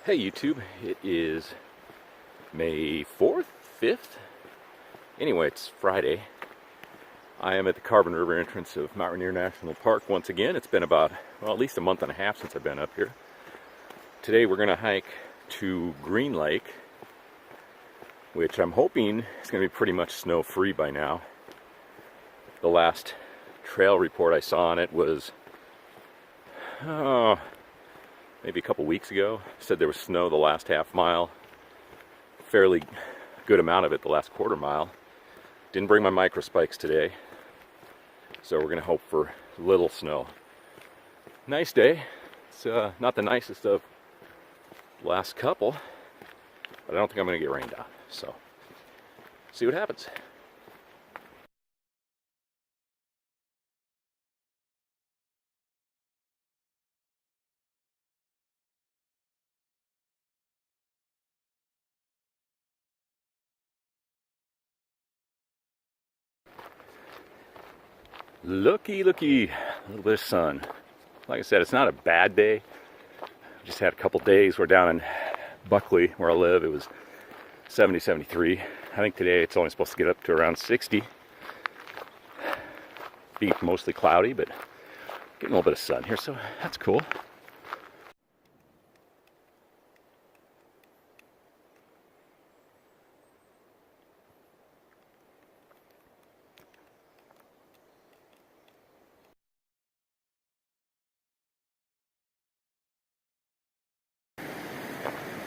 Hey YouTube, it is May 4th, 5th? Anyway, it's Friday. I am at the Carbon River entrance of Mount Rainier National Park once again. It's been about, well, at least a month and a half since I've been up here. Today we're going to hike to Green Lake, which I'm hoping is going to be pretty much snow-free by now. The last trail report I saw on it was, maybe a couple weeks ago. Said there was snow the last half mile, fairly good amount of it the last quarter mile. Didn't bring my micro spikes today, so we're gonna hope for little snow. Nice day. It's not the nicest of the last couple, but I don't think I'm gonna get rained on, so see what happens. Looky, a little bit of sun. Like I said, it's not a bad day. Just had a couple days. We're down in Buckley, where I live. It was 70, 73. I think today it's only supposed to get up to around 60. Be mostly cloudy, but getting a little bit of sun here, so that's cool.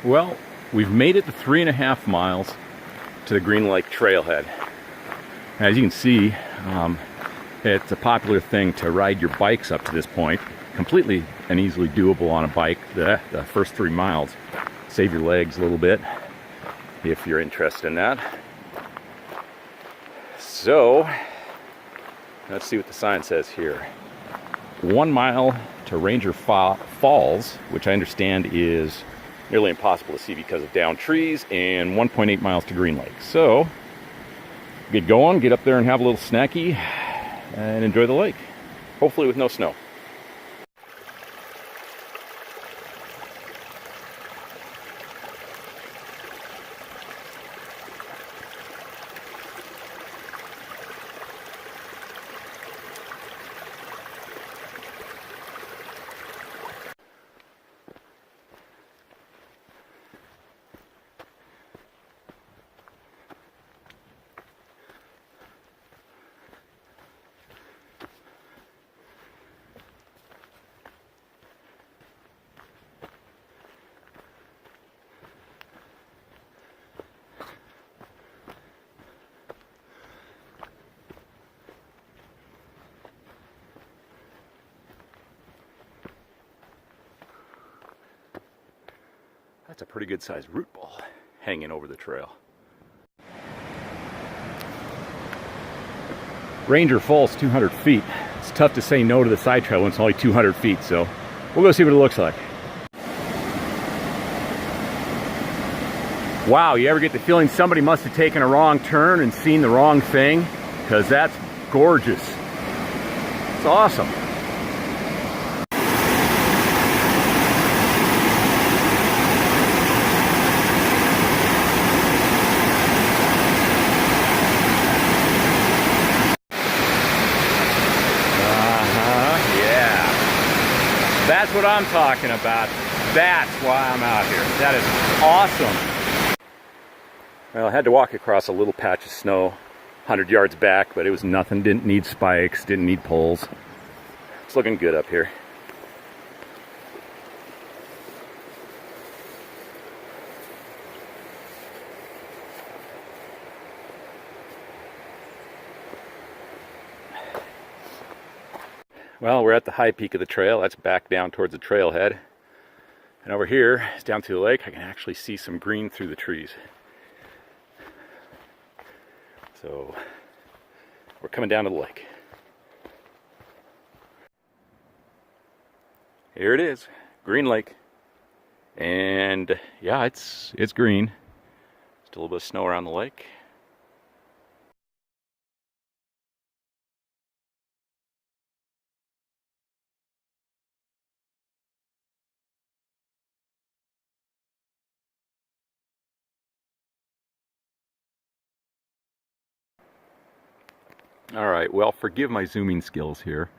Well, we've made it the 3.5 miles to the Green Lake trailhead. As you can see, it's a popular thing to ride your bikes up to this point. Completely and easily doable on a bike, the first 3 miles. Save your legs a little bit if you're interested in that. So, let's see what the sign says here. 1 mile to Ranger Falls, which I understand is nearly impossible to see because of downed trees, and 1.8 miles to Green Lake. So, get going, get up there and have a little snacky, and enjoy the lake. Hopefully with no snow. That's a pretty good sized root ball hanging over the trail. Ranger Falls, 200 feet. It's tough to say no to the side trail when it's only 200 feet, so we'll go see what it looks like. Wow, you ever get the feeling somebody must have taken a wrong turn and seen the wrong thing? Because that's gorgeous. It's awesome. That's what I'm talking about. That's why I'm out here. That is awesome. Well, I had to walk across a little patch of snow 100 yards back, but it was nothing. Didn't need spikes, didn't need poles. It's looking good up here. Well, we're at the high peak of the trail. That's back down towards the trailhead. And over here, down to the lake, I can actually see some green through the trees. So, we're coming down to the lake. Here it is, Green Lake. And yeah, it's green. Still a little bit of snow around the lake. All right, well, forgive my zooming skills here,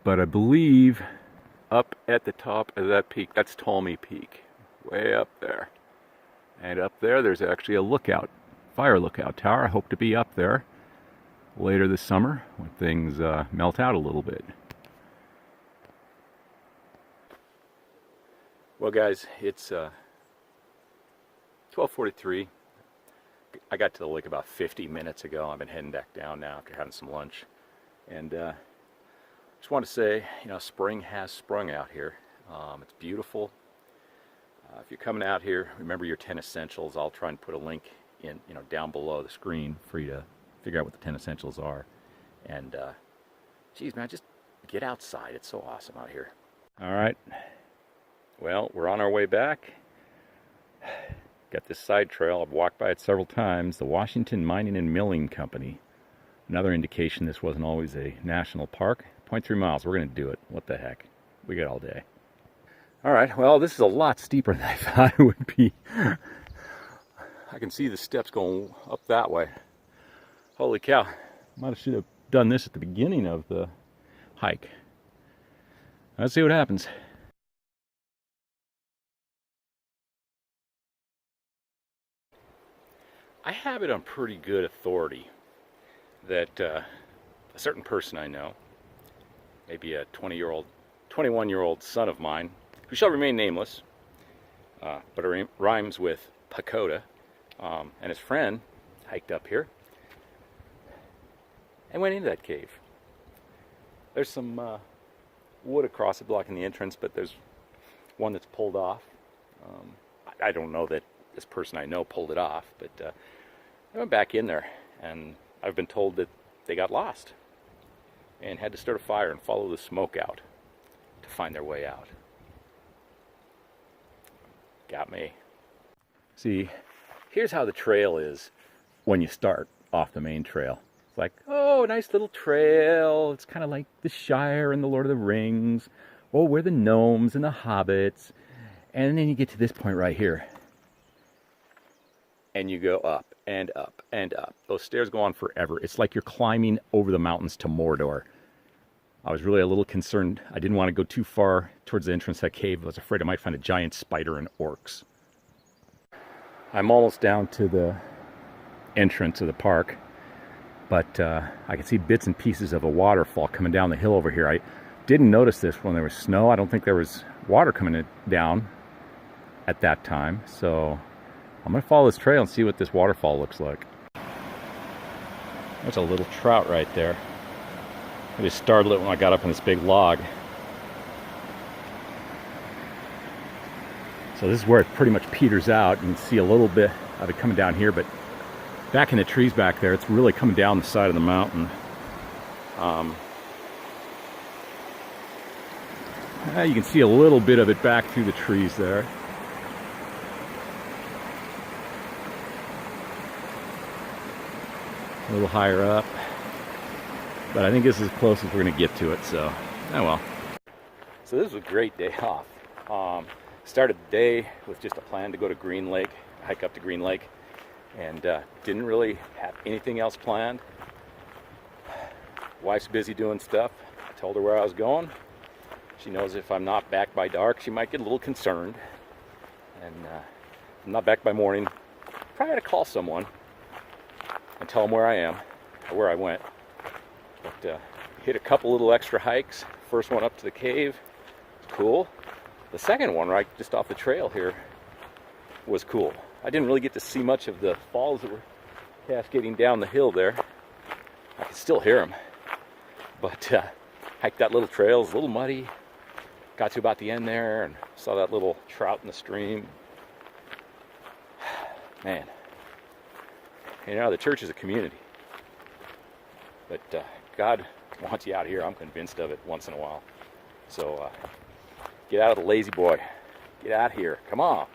but I believe up at the top of that peak, that's Tolmie Peak, way up there. And up there, there's actually a lookout, fire lookout tower. I hope to be up there later this summer when things melt out a little bit. Well, guys, it's 12:43. I got to the lake about 50 minutes ago. I've been heading back down now after having some lunch. And just want to say, you know, spring has sprung out here. It's beautiful. If you're coming out here, remember your 10 essentials. I'll try and put a link in, you know, down below the screen for you to figure out what the 10 essentials are. And geez, man, just get outside. It's so awesome out here. All right. Well, we're on our way back. Got this side trail. I've walked by it several times. The Washington Mining and Milling Company. Another indication this wasn't always a national park. 0.3 miles. We're going to do it. What the heck? We got all day. All right. Well, this is a lot steeper than I thought it would be. I can see the steps going up that way. Holy cow. Should have done this at the beginning of the hike. Let's see what happens. I have it on pretty good authority that a certain person I know, maybe a 21-year-old son of mine, who shall remain nameless, but it rhymes with pagoda, and his friend hiked up here and went into that cave. There's some wood across it blocking the entrance, but there's one that's pulled off. I don't know that this person I know pulled it off, but I went back in there, and I've been told that they got lost and had to start a fire and follow the smoke out to find their way out. Got me. See, here's how the trail is when you start off the main trail. It's like, oh, nice little trail. It's kind of like the Shire and the Lord of the Rings. Oh, we're the gnomes and the hobbits. And then you get to this point right here. And you go up and up and up. Those stairs go on forever. It's like you're climbing over the mountains to Mordor. I was really a little concerned. I didn't want to go too far towards the entrance of that cave. I was afraid I might find a giant spider and orcs. I'm almost down to the entrance of the park, but I can see bits and pieces of a waterfall coming down the hill over here. I didn't notice this when there was snow. I don't think there was water coming down at that time, so I'm going to follow this trail and see what this waterfall looks like. There's a little trout right there. I just startled it when I got up on this big log. So this is where it pretty much peters out. You can see a little bit of it coming down here, but back in the trees back there, it's really coming down the side of the mountain. You can see a little bit of it back through the trees there. A little higher up, but I think this is as close as we're going to get to it, so oh well. So this was a great day off. Started the day with just a plan to go to Green Lake, hike up to Green Lake, and didn't really have anything else planned. Wife's busy doing stuff. I told her where I was going. She knows if I'm not back by dark, she might get a little concerned. And if I'm not back by morning, probably had to call someone and tell them where I am, or where I went. But hit a couple little extra hikes. First one up to the cave, cool. The second one, right just off the trail here, was cool. I didn't really get to see much of the falls that were cascading down the hill there. I could still hear them. But hiked that little trail, it was a little muddy. Got to about the end there and saw that little trout in the stream. Man. You know, the church is a community, but God wants you out here. I'm convinced of it once in a while. So get out of the lazy boy. Get out here. Come on.